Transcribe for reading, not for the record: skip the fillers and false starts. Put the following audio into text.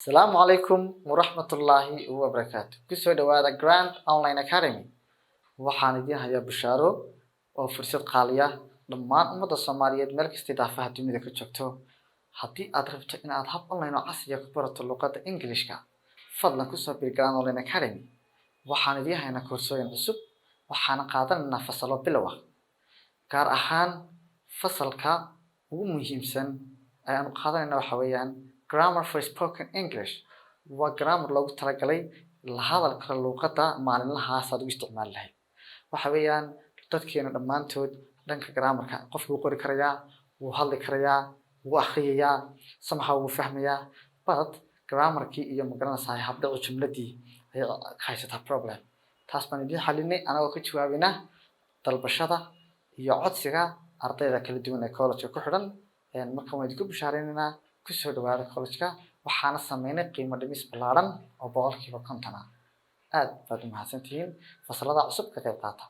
Asalaamu calaykum waraxmatullaahi wabarakaatu. Kusoo dhawaada Grand Online Academy. Waxaan idiin hayaa bishaaro oo fursad qaali ah dhammaan ummadda Soomaaliyeed meel kasta daafaha dunida ka joogto. Haddii aad rabto in aad hab online oo casri ah ku barato luqadda Ingiriishka, fadlan kusoo biir Grand Online Academy. Waxaan idiin haynaa koorsooyin cusub, waxaana qaadanaynaa fasalo bilow ah, gaar ahaan fasalka ugu muhiimsan ee aan qaadanayna waxa weeyaan Grammar for Spoken English. Waa grammar loogu talagalay la hadalka luqadda maalinlaha ah aad u isticmaali lahayd. Waxa weeyaan dadkeena dhammaantood dhanka grammarka qofku wuu qori karayaa, wuu hadli karayaa, wuu akhriyayaa, somehow wuu fahmayaa, but grammarkii iyo magaranaysaa habdhici jumladii ayaa haysataa problem. Taas baan idiin xalinay anagoo ka jawaabayna dalbashada iyo codsiga ardayda kala duwan ee college ku xidhan. Marka waan idinku bishaareynaa kusoo dhawaada college-ka, waxaana sameynay qiimo dhimis ballaaran oo 50% ah. Aad baad u mahadsantihiin fasalada cusub ka qayb qaata.